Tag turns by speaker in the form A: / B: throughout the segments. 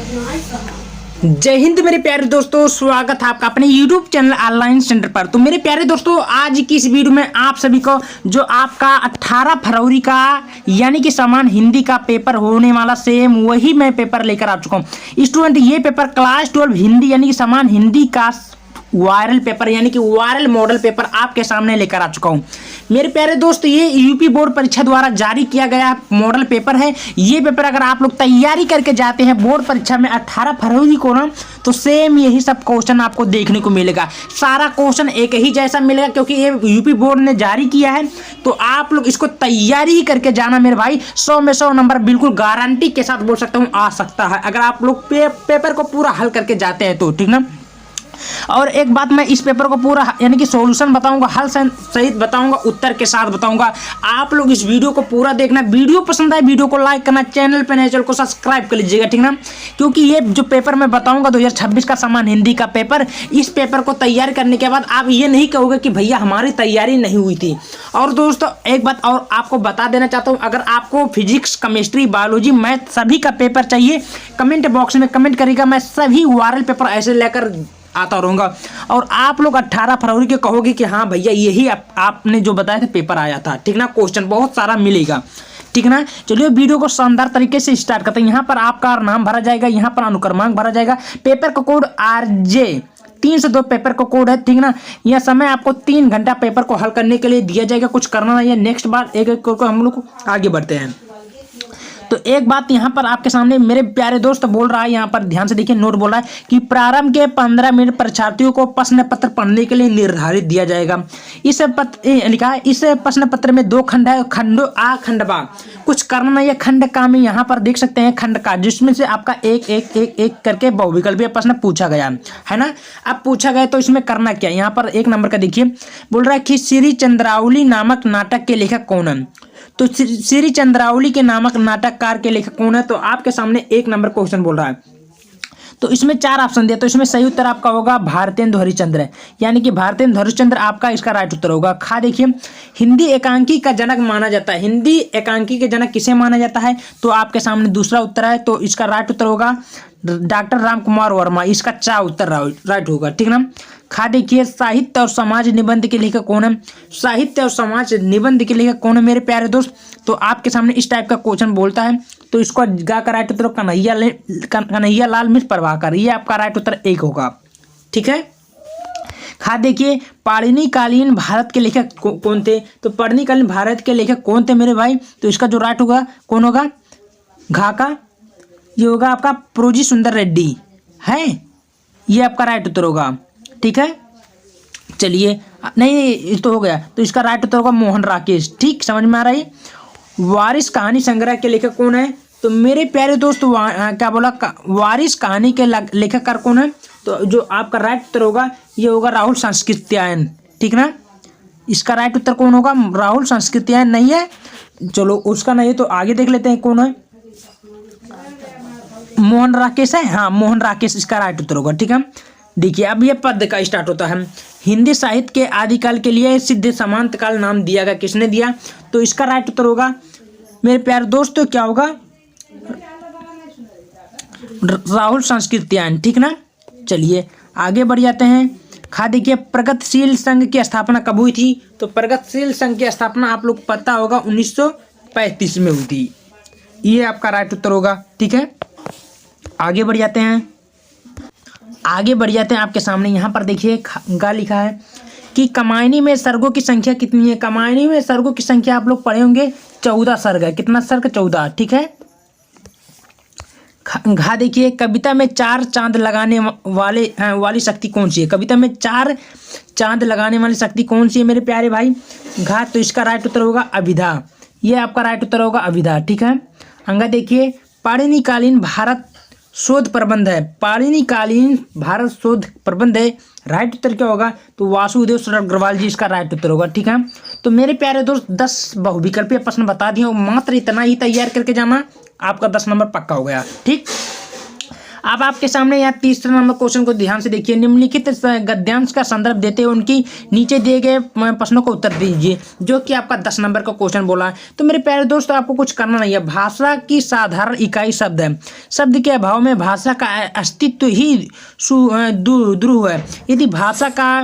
A: जय हिंद मेरे प्यारे दोस्तों, स्वागत है आपका अपने YouTube चैनल ऑनलाइन सेंटर पर। तो मेरे प्यारे दोस्तों, आज की इस वीडियो में आप सभी को जो आपका 18 फरवरी का यानी कि समान हिंदी का पेपर होने वाला सेम वही मैं पेपर लेकर आ चुका हूँ। स्टूडेंट, ये पेपर क्लास 12 हिंदी यानी कि समान हिंदी का वायरल पेपर यानी कि वायरल मॉडल पेपर आपके सामने लेकर आ चुका हूं। मेरे प्यारे दोस्त, ये यूपी बोर्ड परीक्षा द्वारा जारी किया गया मॉडल पेपर है। ये पेपर अगर आप लोग तैयारी करके जाते हैं बोर्ड परीक्षा में 18 फरवरी को ना, तो सेम यही सब क्वेश्चन आपको देखने को मिलेगा। सारा क्वेश्चन एक ही जैसा मिलेगा क्योंकि ये यूपी बोर्ड ने जारी किया है। तो आप लोग इसको तैयारी ही करके जाना मेरे भाई। 100 में 100 नंबर बिल्कुल गारंटी के साथ बोल सकता हूँ आ सकता है, अगर आप लोग पेपर को पूरा हल करके जाते हैं तो, ठीक ना। और एक बात, मैं इस पेपर को पूरा यानी कि सॉल्यूशन बताऊंगा, हल सहित बताऊंगा, उत्तर के साथ बताऊंगा। आप लोग इस वीडियो को पूरा देखना। वीडियो पसंद आए वीडियो को लाइक करना, चैनल पे नए चैनल को सब्सक्राइब कर लीजिएगा, ठीक ना। क्योंकि ये जो पेपर मैं बताऊंगा 2026 का समान हिंदी का पेपर, इस पेपर को तैयार करने के बाद आप ये नहीं कहोगे कि भैया हमारी तैयारी नहीं हुई थी। और दोस्तों, एक बात और आपको बता देना चाहता हूँ, अगर आपको फिजिक्स, केमिस्ट्री, बायोलॉजी, मैथ सभी का पेपर चाहिए, कमेंट बॉक्स में कमेंट करिएगा। मैं सभी वायरल पेपर ऐसे लेकर आता रहूंगा और आप लोग 18 फरवरी के कहोगे कि हाँ भैया यही आपने जो बताया था पेपर आया था, ठीक ना। क्वेश्चन बहुत सारा मिलेगा, ठीक ना। चलिए वीडियो को शानदार तरीके से स्टार्ट करते हैं। यहाँ पर आपका नाम भरा जाएगा, यहाँ पर अनुक्रमांक भरा जाएगा। पेपर का कोड RJ 302 पेपर का कोड है, ठीक ना। यह समय आपको 3 घंटा पेपर को हल करने के लिए दिया जाएगा। कुछ करना नहीं है। नेक्स्ट बार एक एक करके हम लोग आगे बढ़ते हैं। तो एक बात यहाँ पर आपके सामने मेरे प्यारे दोस्त बोल रहा है, यहाँ पर ध्यान से देखिए, नोट बोल रहा है कि प्रारंभ के 15 मिनट परीक्षार्थियों को प्रश्न पत्र पढ़ने के लिए निर्धारित दिया जाएगा। इस लिखा है, इस प्रश्न पत्र में 2 खंड है, खंडो आ खंड बा। कुछ करना नहीं है। खंड का में यहाँ पर देख सकते हैं खंड का, जिसमें से आपका एक एक एक एक करके बहुविकल्पीय प्रश्न पूछा गया है ना। अब पूछा गया तो इसमें करना क्या, यहाँ पर 1 नंबर का देखिए, बोल रहा है कि श्री चंद्रावली नामक नाटक के लेखक कौन है। तो श्री चंद्रावली के नामक नाटककार के लेखक कौन है। तो आपके सामने 1 नंबर क्वेश्चन बोल रहा है। तो इसमें 4 ऑप्शन दिया, तो इसमें सही उत्तर आपका होगा भारतेंदु हरिश्चंद्र है, यानी कि भारतेंदु हरिश्चंद्र आपका इसका राइट उत्तर होगा। खा देखिए, हिंदी एकांकी का जनक माना जाता है। हिंदी एकांकी के जनक किसे माना जाता है, तो आपके सामने दूसरा उत्तर है। तो इसका राइट उत्तर होगा डॉक्टर राम कुमार वर्मा। इसका 4 उत्तर राइट होगा, ठीक ना। खा देखिए, साहित्य और समाज निबंध के लेखक कौन है। साहित्य और समाज निबंध के लेखक कौन है मेरे प्यारे दोस्त। तो आपके सामने इस टाइप का क्वेश्चन बोलता है, तो इसको गा का राइट उत्तर कन्हैया लाल मिश्र प्रभाकर। ये आपका राइट उत्तर 1 होगा, ठीक है। खा देखिए, पाणिनि कालीन भारत के लेखक कौन थे। तो पाणिनि कालीन भारत के लेखक कौन थे मेरे भाई। तो इसका जो राइट होगा कौन होगा, घा का, ये होगा आपका प्रोजी सुंदर रेड्डी है। ये आपका राइट उत्तर होगा, ठीक है। चलिए, नहीं तो हो गया, तो इसका राइट उत्तर होगा मोहन राकेश। ठीक, समझ में आ रहा है। वारिस कहानी संग्रह के लेखक कौन है। तो मेरे प्यारे दोस्त क्या बोला, वारिस कहानी के लेखककार कौन है। तो जो आपका राइट उत्तर होगा ये होगा राहुल संस्कृत्यायन, ठीक ना। इसका राइट उत्तर कौन होगा, राहुल संस्कृत्यायन नहीं है। चलो उसका नहीं है तो आगे देख लेते हैं कौन है, मोहन राकेश है। हाँ, मोहन राकेश इसका राइट उत्तर होगा, ठीक है। देखिए, अब ये पद का स्टार्ट होता है। हिंदी साहित्य के आदिकाल के लिए सिद्ध समांत काल नाम दिया गया, किसने दिया। तो इसका राइट उत्तर होगा मेरे प्यारे दोस्तों क्या होगा, राहुल संस्कृत्यायन, ठीक ना। चलिए आगे बढ़ जाते हैं। खा देखिए, प्रगतिशील संघ की स्थापना कब हुई थी। तो प्रगतिशील संघ की स्थापना आप लोग पता होगा 1935 में हुई थी। ये आपका राइट उत्तर होगा, ठीक है। आगे बढ़ जाते हैं। आपके सामने यहाँ पर देखिए गा लिखा है कि कमायनी में सर्गों की संख्या कितनी है। कमायनी में सर्गों की संख्या आप लोग पढ़े होंगे 14 सर्ग है। कितना सर्ग, 14, ठीक है। घा देखिए, कविता में 4 चांद लगाने वाली शक्ति कौन सी है। कविता में 4 चांद लगाने वाली शक्ति कौन सी है मेरे प्यारे भाई। घा, तो इसका राइट उत्तर होगा अभिधा। ये आपका राइट उत्तर होगा अभिधा, ठीक है। अंगा देखिए, पाणिनि कालीन भारत शोध प्रबंध है। पाणिनि कालीन भारत शोध प्रबंध है, राइट उत्तर क्या होगा। तो वासुदेव सरल अग्रवाल जी इसका राइट उत्तर होगा, ठीक है। तो मेरे प्यारे दोस्त 10 बहुविकल्पीय प्रश्न बता दिए, मात्र इतना ही तैयार करके जाना, आपका 10 नंबर पक्का हो गया, ठीक। अब आपके सामने यहाँ तीसरा नंबर क्वेश्चन को ध्यान से देखिए। निम्नलिखित गद्यांश का संदर्भ देते हुए उनकी नीचे दिए गए प्रश्नों को उत्तर दीजिए, जो कि आपका 10 नंबर का क्वेश्चन बोला है। तो मेरे प्यारे दोस्तों, आपको कुछ करना नहीं है। भाषा की साधारण इकाई शब्द है। शब्द के अभाव में भाषा का अस्तित्व ही ध्रुव है। यदि भाषा का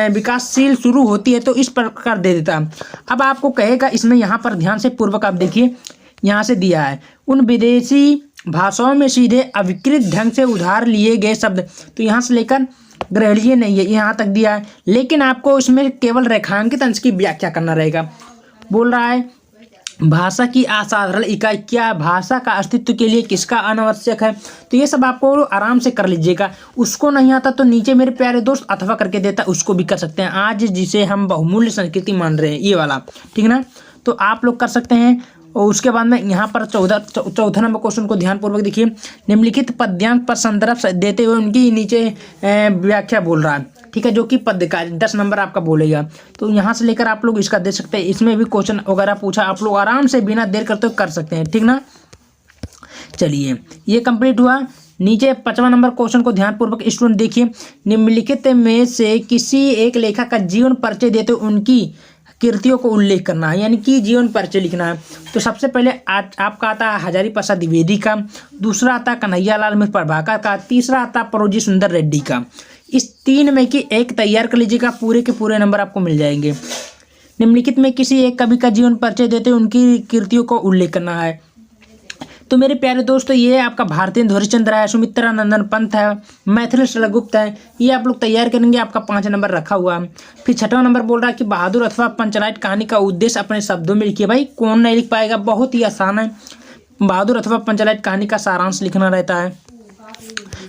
A: विकासशील शुरू होती है तो इस प्रकार दे देता। अब आपको कहेगा इसमें, यहाँ पर ध्यान से पूर्वक आप देखिए, यहाँ से दिया है उन विदेशी भाषाओं में सीधे अविकृत ढंग से उधार लिए गए शब्द। तो यहाँ से लेकर ग्रहणीय नहीं है, यहाँ तक दिया है, लेकिन आपको इसमें केवल रेखांकित अंश की व्याख्या करना रहेगा। बोल रहा है भाषा की असाधारण इकाई क्या, भाषा का अस्तित्व के लिए किसका अनावश्यक है। तो ये सब आपको आराम से कर लीजिएगा। उसको नहीं आता तो नीचे मेरे प्यारे दोस्त अथवा करके देता, उसको भी कर सकते हैं। आज जिसे हम बहुमूल्य संस्कृति मान रहे हैं, ये वाला, ठीक ना, तो आप लोग कर सकते हैं। और उसके बाद में यहाँ पर चौथा नंबर क्वेश्चन को ध्यानपूर्वक देखिए। निम्नलिखित पद्यांश पर संदर्भ देते हुए उनकी नीचे व्याख्या बोल रहा है, ठीक है, जो कि पद्य का 10 नंबर आपका बोलेगा। तो यहाँ से लेकर आप लोग इसका दे सकते हैं। इसमें भी क्वेश्चन वगैरह पूछा, आप लोग आराम से बिना देर करते कर सकते हैं, ठीक ना। चलिए, ये कंप्लीट हुआ। नीचे 5वां नंबर क्वेश्चन को ध्यानपूर्वक स्टूडेंट देखिए। निम्नलिखित में से किसी एक लेखक का जीवन परिचय देते हुए उनकी कृतियों को उल्लेख करना है, यानी कि जीवन परिचय लिखना है। तो सबसे पहले आपका आता है हजारी प्रसाद द्विवेदी का, दूसरा आता है कन्हैयालाल मिश्र प्रभाकर का, तीसरा आता है परोजी सुंदर रेड्डी का। इस 3 में की एक तैयार कर लीजिएगा, पूरे के पूरे नंबर आपको मिल जाएंगे। निम्नलिखित में किसी एक कवि का जीवन परिचय देते हुए उनकी कृतियों को उल्लेख करना है। तो मेरे प्यारे दोस्तों, ये आपका भारतेंदु हरिश्चंद्र है, सुमित्रा नंदन पंत है, मैथिली शैलगुप्त है। ये आप लोग तैयार करेंगे, आपका 5 नंबर रखा हुआ। फिर 6वां नंबर बोल रहा है कि बहादुर अथवा पंचलाइट कहानी का उद्देश्य अपने शब्दों में लिखिए। भाई कौन नहीं लिख पाएगा, बहुत ही आसान है। बहादुर अथवा पंचलाइट कहानी का सारांश लिखना रहता है।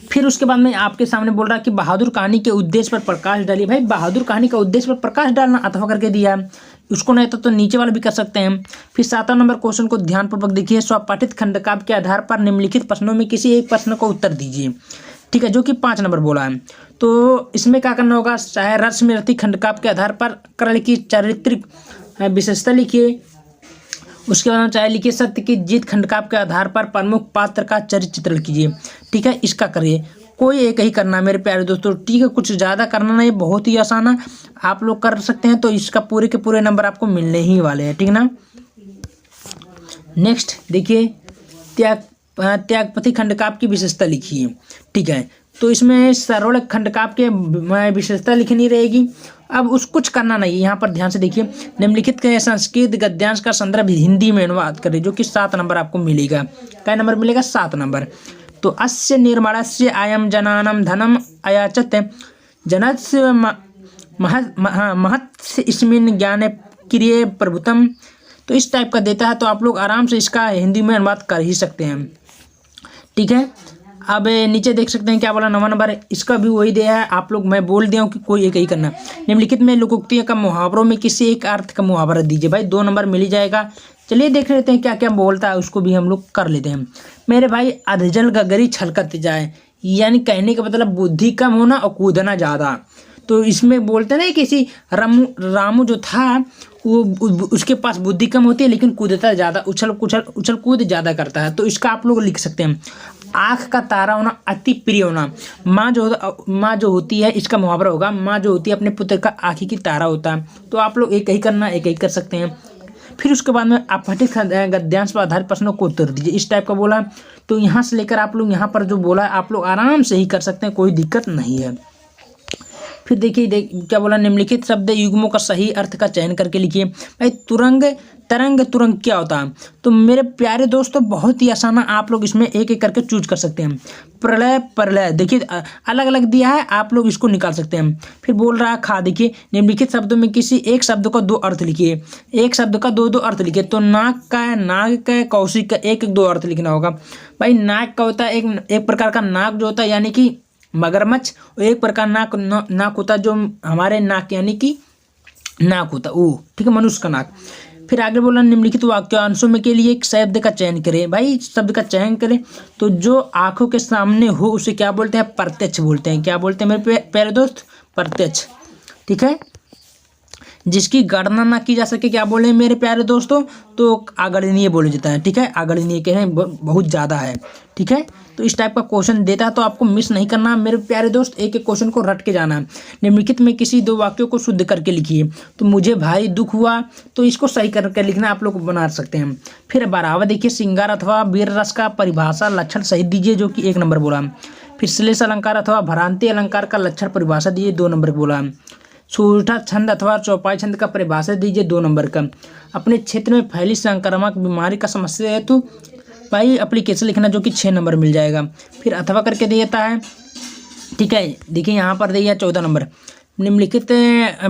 A: फिर उसके बाद में आपके सामने बोल रहा है कि बहादुर कहानी के उद्देश्य पर प्रकाश डालिए। भाई बहादुर कहानी का उद्देश्य पर प्रकाश डालना अथवा करके दिया है, उसको नहीं तो नीचे वाला भी कर सकते हैं। फिर 7वां नंबर क्वेश्चन को ध्यानपूर्वक देखिए। स्वपाठित खंडकाव्य के आधार पर निम्नलिखित प्रश्नों में किसी एक प्रश्न को उत्तर दीजिए, ठीक है, जो कि 5 नंबर बोला है। तो इसमें क्या करना होगा, चाहे रस में रति खंडकाव्य के आधार पर कर्ण की चारित्रिक विशेषता लिखिए। उसके बाद चाहे लिखिए सत्य की जीत खंडकाव्य के आधार पर प्रमुख पात्र का चरित्र चित्रण कीजिए, ठीक है, इसका करिए। कोई एक ही करना है मेरे प्यारे दोस्तों, ठीक है, कुछ ज़्यादा करना नहीं, बहुत ही आसान है, आप लोग कर सकते हैं। तो इसका पूरे के पूरे नंबर आपको मिलने ही वाले हैं, ठीक ना। नेक्स्ट देखिए, त्यागपति खंडकाव्य की विशेषता लिखिए, ठीक है। तो इसमें सरल खंडकाव्य के विशेषता लिखनी रहेगी। अब उस कुछ करना नहीं, यहाँ पर ध्यान से देखिए। निम्नलिखित के संस्कृत गद्यांश का संदर्भ हिंदी में अनुवाद करें, जो कि 7 नंबर आपको मिलेगा। क्या नंबर मिलेगा, 7 नंबर। तो अस्य निर्माणस्य अयं जनानां धनम अयाचत जनस्य महत्स्य इसमिन् ज्ञाने क्रिये प्रभुतम। तो इस टाइप का देता है, तो आप लोग आराम से इसका हिंदी में अनुवाद कर ही सकते हैं, ठीक है। अब नीचे देख सकते हैं क्या बोला, 9वां नंबर है, इसका भी वही दिया है। आप लोग, मैं बोल दिया हूँ कि कोई एक ही करना। निम्नलिखित में लोकोक्तियों का मुहावरों में किसी एक अर्थ का मुहावरा दीजिए। भाई 2 नंबर मिल ही जाएगा। चलिए देख लेते हैं क्या क्या बोलता है, उसको भी हम लोग कर लेते हैं। मेरे भाई अधजल गगरी छलकत जाए, यानी कहने का मतलब बुद्धि कम होना और कूदना ज़्यादा। तो इसमें बोलते ना, किसी रामू जो था वो उसके पास बुद्धि कम होती है लेकिन कूदता ज़्यादा, उछल कूद ज़्यादा करता है। तो इसका आप लोग लिख सकते हैं, आँख का तारा होना, अति प्रिय होना। माँ जो होती है, इसका मुहावरा होगा, माँ जो होती है अपने पुत्र का आँखी की तारा होता है। तो आप लोग एक ही करना, एक ही कर सकते हैं। फिर उसके बाद में अपठित गद्यांश पर आधारित प्रश्नों को उत्तर दीजिए, इस टाइप का बोला। तो यहाँ से लेकर आप लोग यहाँ पर जो बोला है, आप लोग आराम से ही कर सकते हैं, कोई दिक्कत नहीं है। फिर देखिए क्या बोला, निम्नलिखित शब्द युग्मों का सही अर्थ का चयन करके लिखिए। भाई तरंग क्या होता है। तो मेरे प्यारे दोस्तों, बहुत ही आसान है, आप लोग इसमें एक एक करके चूज कर सकते हैं। प्रलय देखिए अलग अलग दिया है, आप लोग इसको निकाल सकते हैं। फिर बोल रहा है खा, देखिए निम्नलिखित शब्दों में किसी एक शब्द का 2 अर्थ लिखिए, एक शब्द का 2 अर्थ लिखिए। तो नाक का कौशिक का 1-2 अर्थ लिखना होगा। भाई नाक का होता है एक प्रकार का नाक जो होता है, यानी कि मगरमच्छ, और एक प्रकार नाक होता है जो हमारे नाक यानी कि नाक होता है वो, ठीक है, मनुष्य का नाक। फिर आगे बोला, निम्नलिखित वाक्यांशों में के लिए एक शब्द का चयन करें। भाई शब्द का चयन करें, तो जो आंखों के सामने हो उसे क्या बोलते हैं, प्रत्यक्ष बोलते हैं। क्या बोलते हैं मेरे प्यारे दोस्त, प्रत्यक्ष, ठीक है। जिसकी गणना ना की जा सके क्या बोले मेरे प्यारे दोस्तों, तो अगणनीय बोला जाता है। ठीक है, अगणनीय के हैं बहुत ज़्यादा है। ठीक है, तो इस टाइप का क्वेश्चन देता है, तो आपको मिस नहीं करना मेरे प्यारे दोस्त, एक एक क्वेश्चन को रट के जाना है। निम्नलिखित में किसी दो वाक्यों को शुद्ध करके लिखिए। तो मुझे भाई दुख हुआ, तो इसको सही करके लिखना आप लोग बना सकते हैं। फिर 12वां देखिए, श्रृंगार अथवा वीर रस का परिभाषा लक्षण सही दीजिए, जो कि 1 नंबर बोला। फिर श्लेष अलंकार अथवा भ्रांति अलंकार का लक्षण परिभाषा दीजिए, 2 नंबर बोला। सूठा छंद अथवा चौपाई छंद का परिभाषा दीजिए, 2 नंबर का। अपने क्षेत्र में फैली संक्रामक बीमारी का समस्या है तो भाई एप्लीकेशन लिखना, जो कि 6 नंबर मिल जाएगा। फिर अथवा करके देता है। ठीक है, देखिए यहाँ पर दिया 14 नंबर। निम्नलिखित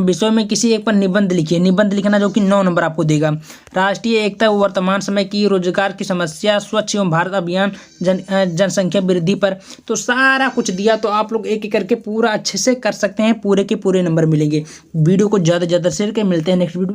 A: विषयों में किसी एक पर निबंध लिखिए, निबंध लिखना, जो कि 9 नंबर आपको देगा। राष्ट्रीय एकता, वर्तमान समय की रोजगार की समस्या, स्वच्छ एवं भारत अभियान, जनसंख्या वृद्धि पर, तो सारा कुछ दिया। तो आप लोग एक एक करके पूरा अच्छे से कर सकते हैं, पूरे के पूरे नंबर मिलेंगे। वीडियो को ज़्यादा से ज़्यादा शेयर करें। मिलते हैं नेक्स्ट वीडियो।